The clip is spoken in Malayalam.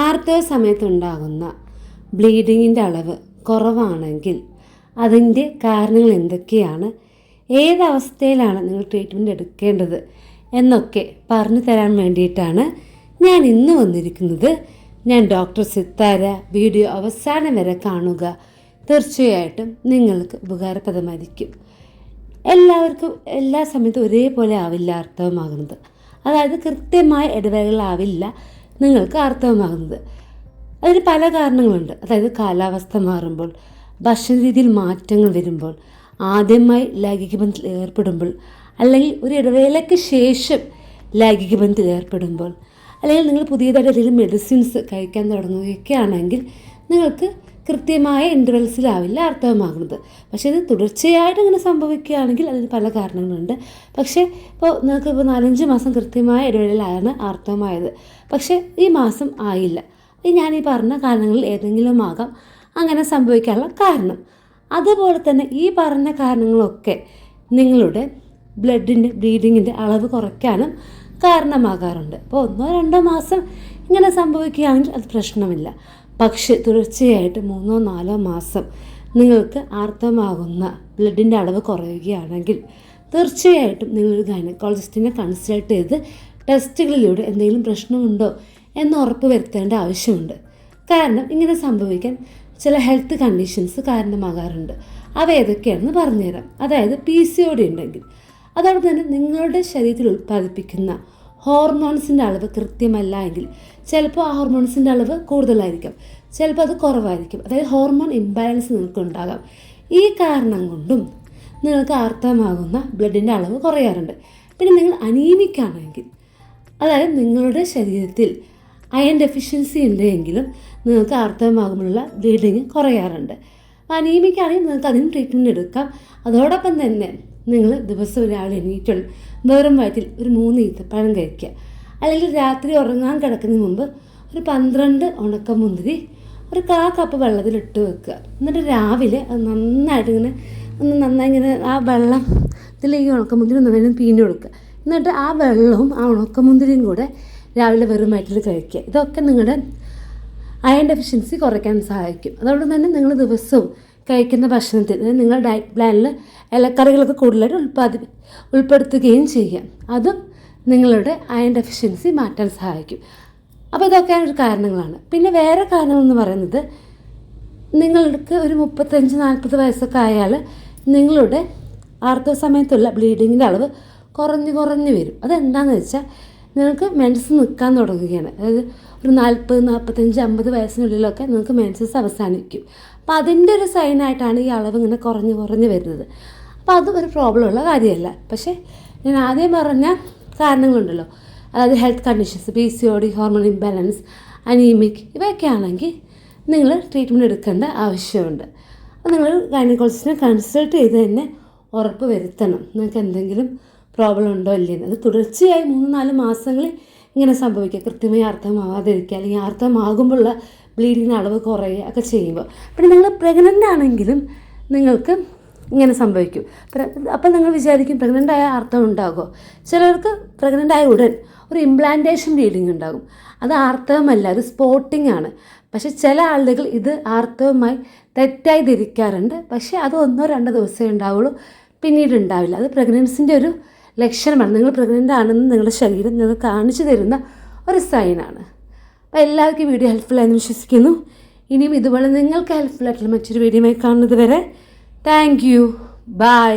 ആർത്തവ സമയത്തുണ്ടാകുന്ന ബ്ലീഡിങ്ങിൻ്റെ അളവ് കുറവാണെങ്കിൽ അതിൻ്റെ കാരണങ്ങൾ എന്തൊക്കെയാണ്, ഏതവസ്ഥയിലാണ് നിങ്ങൾ ട്രീറ്റ്മെൻറ്റ് എടുക്കേണ്ടത് എന്നൊക്കെ പറഞ്ഞു തരാൻ വേണ്ടിയിട്ടാണ് ഞാൻ ഇന്ന് വന്നിരിക്കുന്നത്. ഞാൻ ഡോക്ടർ സിത്താര. വീഡിയോ അവസാനം വരെ കാണുക, തീർച്ചയായിട്ടും നിങ്ങൾക്ക് ഉപകാരപ്രദമായിരിക്കും. എല്ലാവർക്കും എല്ലാ സമയത്തും ഒരേപോലെ ആവില്ല ആർത്തവമാകുന്നത്. അതായത് കൃത്യമായ ഇടവേളകളാവില്ല നിങ്ങൾക്ക് ആർത്തവമാകുന്നത്. അതിന് പല കാരണങ്ങളുണ്ട്. അതായത് കാലാവസ്ഥ മാറുമ്പോൾ, ഭക്ഷണ രീതിയിൽ മാറ്റങ്ങൾ വരുമ്പോൾ, ആദ്യമായി ലൈംഗിക ബന്ധത്തിൽ ഏർപ്പെടുമ്പോൾ, അല്ലെങ്കിൽ ഒരു ഇടവേളയ്ക്ക് ശേഷം ലൈംഗിക ബന്ധത്തിൽ ഏർപ്പെടുമ്പോൾ, അല്ലെങ്കിൽ നിങ്ങൾ പുതിയതായിട്ട് എന്തെങ്കിലും മെഡിസിൻസ് കഴിക്കാൻ തുടങ്ങുകയൊക്കെ ആണെങ്കിൽ നിങ്ങൾക്ക് കൃത്യമായ ഇൻ്റർവെൽസിലാവില്ല ആർത്തവമാകുന്നത്. പക്ഷേ ഇത് തുടർച്ചയായിട്ട് ഇങ്ങനെ സംഭവിക്കുകയാണെങ്കിൽ അതിന് പല കാരണങ്ങളുണ്ട്. പക്ഷേ നിങ്ങൾക്ക് 4-5 മാസം കൃത്യമായ ഇടവേളയിലാണ് ആർത്തവമായത്, പക്ഷേ ഈ മാസം ആയില്ല. ഞാൻ ഈ പറഞ്ഞ കാരണങ്ങളിൽ ഏതെങ്കിലും ആകാം അങ്ങനെ സംഭവിക്കാനുള്ള കാരണം. അതുപോലെ തന്നെ ഈ പറഞ്ഞ കാരണങ്ങളൊക്കെ നിങ്ങളുടെ ബ്ലീഡിങ്ങിൻ്റെ അളവ് കുറയ്ക്കാനും കാരണമാകാറുണ്ട്. അപ്പോൾ 1-2 മാസം ഇങ്ങനെ സംഭവിക്കുകയാണെങ്കിൽ അത് പ്രശ്നമില്ല. പക്ഷേ തുടർച്ചയായിട്ട് 3-4 മാസം നിങ്ങൾക്ക് ആർത്തവമാകുന്ന ബ്ലഡിൻ്റെ അളവ് കുറയുകയാണെങ്കിൽ തീർച്ചയായിട്ടും നിങ്ങളൊരു ഗൈനക്കോളജിസ്റ്റിനെ കൺസൾട്ട് ചെയ്ത് ടെസ്റ്റുകളിലൂടെ എന്തെങ്കിലും പ്രശ്നമുണ്ടോ എന്ന് ഉറപ്പ് വരുത്തേണ്ട ആവശ്യമുണ്ട്. കാരണം ഇങ്ങനെ സംഭവിക്കാൻ ചില ഹെൽത്ത് കണ്ടീഷൻസ് കാരണമാകാറുണ്ട്. അവ ഏതൊക്കെയാണെന്ന് പറഞ്ഞുതരാം. അതായത് PCOD ഉണ്ടെങ്കിൽ, അതോടൊപ്പം തന്നെ നിങ്ങളുടെ ശരീരത്തിൽ ഉൽപ്പാദിപ്പിക്കുന്ന ഹോർമോൺസിൻ്റെ അളവ് കൃത്യമല്ല എങ്കിൽ ചിലപ്പോൾ ആ ഹോർമോൺസിൻ്റെ അളവ് കൂടുതലായിരിക്കും, ചിലപ്പോൾ അത് കുറവായിരിക്കും. അതായത് ഹോർമോൺ ഇംബാലൻസ് നിങ്ങൾക്ക് ഉണ്ടാകാം. ഈ കാരണം കൊണ്ടും നിങ്ങൾക്ക് ആർത്തവമാകുന്ന ബ്ലഡിൻ്റെ അളവ് കുറയാറുണ്ട്. പിന്നെ നിങ്ങൾ അനീമിക് ആണെങ്കിൽ, അതായത് നിങ്ങളുടെ ശരീരത്തിൽ അയൺ ഡെഫിഷ്യൻസി ഉണ്ടെങ്കിലും നിങ്ങൾക്ക് ആർത്തവമാകുമ്പോഴുള്ള ബ്ലീഡിങ് കുറയാറുണ്ട്. അപ്പോൾ അനീമിക് ആണെങ്കിൽ നിങ്ങൾക്ക് അതിന് ട്രീറ്റ്മെൻറ്റ് എടുക്കാം. അതോടൊപ്പം തന്നെ നിങ്ങൾ ദിവസം രാവിലെ എണീറ്റുള്ള വെറും വയറ്റിൽ ഒരു 3 ഈത്തപ്പഴം കഴിക്കുക. അല്ലെങ്കിൽ രാത്രി ഉറങ്ങാൻ കിടക്കുന്നതിന് മുമ്പ് ഒരു 12 ഉണക്കമുന്തിരി ഒരു 1/4 കപ്പ് വെള്ളത്തിലിട്ട് വെക്കുക. എന്നിട്ട് രാവിലെ അത് നന്നായിട്ട് ഇങ്ങനെ ആ വെള്ളത്തിൽ ഈ ഉണക്കമുന്തിരി നന്നായി പിഴിഞ്ഞ് കൊടുക്കുക. എന്നിട്ട് ആ വെള്ളവും ആ ഉണക്കമുന്തിരിയും കൂടെ രാവിലെ വെറും വയറ്റിൽ കഴിക്കുക. ഇതൊക്കെ നിങ്ങളുടെ അയൺ ഡെഫിഷ്യൻസി കുറയ്ക്കാൻ സഹായിക്കും. അതോടൊപ്പം തന്നെ നിങ്ങൾ ദിവസവും കഴിക്കുന്ന ഭക്ഷണത്തിൽ നിങ്ങൾ ഡയറ്റ് പ്ലാനിൽ ഇലക്കറികളൊക്കെ കൂടുതലായിട്ട് ഉൾപ്പെടുത്തുകയും ചെയ്യാം. അതും നിങ്ങളുടെ അയൺ ഡെഫിഷ്യൻസി മാറ്റാൻ സഹായിക്കും. അപ്പോൾ ഇതൊക്കെയാണ് ഒരു കാരണങ്ങളാണ്. പിന്നെ വേറെ കാരണമെന്ന് പറയുന്നത്, നിങ്ങൾക്ക് ഒരു 35-40 വയസ്സൊക്കെ ആയാൽ നിങ്ങളുടെ ആർത്തവ സമയത്തുള്ള ബ്ലീഡിങ്ങിൻ്റെ അളവ് കുറഞ്ഞ് വരും. അതെന്താണെന്ന് വെച്ചാൽ നിങ്ങൾക്ക് മെൻസസ് നിൽക്കാൻ തുടങ്ങുകയാണ്. അതായത് ഒരു 40-45-50 വയസ്സിനുള്ളിലൊക്കെ നിങ്ങൾക്ക് മെൻസസ് അവസാനിക്കും. അപ്പോൾ അതിൻ്റെ ഒരു സൈനായിട്ടാണ് ഈ അളവ് ഇങ്ങനെ കുറഞ്ഞ് വരുന്നത്. അപ്പോൾ അതും ഒരു പ്രോബ്ലം ഉള്ള കാര്യമല്ല. പക്ഷേ ഞാൻ ആദ്യം പറഞ്ഞ കാരണങ്ങളുണ്ടല്ലോ, അതായത് health conditions, PCOD, hormone imbalance, anaemic, ഇവയൊക്കെ ആണെങ്കിൽ നിങ്ങൾ ട്രീറ്റ്മെൻറ്റ് എടുക്കേണ്ട ആവശ്യമുണ്ട്. അപ്പോൾ നിങ്ങൾ ഗൈനക്കോളജിസ്റ്റിനെ കൺസൾട്ട് ചെയ്ത് തന്നെ ഉറപ്പ് വരുത്തണം നിങ്ങൾക്ക് എന്തെങ്കിലും പ്രോബ്ലം ഉണ്ടോ ഇല്ലെന്ന്. അത് തുടർച്ചയായി 3-4 മാസങ്ങളിൽ ഇങ്ങനെ സംഭവിക്കുക, കൃത്യമായി ആർത്തവമാവാതിരിക്കുക, അല്ലെങ്കിൽ ആർത്തവമാകുമ്പോഴുള്ള ബ്ലീഡിങ്ങിന് അളവ് കുറയുക ഒക്കെ ചെയ്യുമ്പോൾ. പിന്നെ നിങ്ങൾ പ്രഗ്നൻ്റ് ആണെങ്കിലും നിങ്ങൾക്ക് ഇങ്ങനെ സംഭവിക്കും. അപ്പം നിങ്ങൾ വിചാരിക്കും പ്രഗ്നൻ്റ് ആയ ആർത്തവം ഉണ്ടാകുമോ? ചിലർക്ക് പ്രഗ്നൻ്റ് ആയ ഉടൻ ഒരു ഇംപ്ലാന്റേഷൻ ബ്ലീഡിങ് ഉണ്ടാകും. അത് ആർത്തവമല്ല, അത് സ്പോട്ടിംഗ് ആണ്. പക്ഷേ ചില ആളുകൾ ഇത് ആർത്തവമായി തെറ്റായി ധരിക്കാറുണ്ട്. പക്ഷേ അത് 1-2 ദിവസമേ ഉണ്ടാവുള്ളൂ, പിന്നീട് ഉണ്ടാവില്ല. അത് പ്രഗ്നൻസിൻ്റെ ഒരു ലക്ഷണമാണ്. നിങ്ങൾ പ്രഗ്നൻ്റ് ആണെന്ന് നിങ്ങളുടെ ശരീരം നിങ്ങൾക്ക് കാണിച്ചു തരുന്ന ഒരു സൈനാണ്. അപ്പോൾ എല്ലാവർക്കും വീഡിയോ ഹെൽപ്ഫുൾ ആയെന്ന് വിശ്വസിക്കുന്നു. ഇനിയും ഇതുപോലെ നിങ്ങൾക്ക് ഹെൽപ്ഫുൾ ആയിട്ടുള്ള മറ്റൊരു വീഡിയോയുമായി കാണുന്നത് വരെ താങ്ക് യു. ബൈ.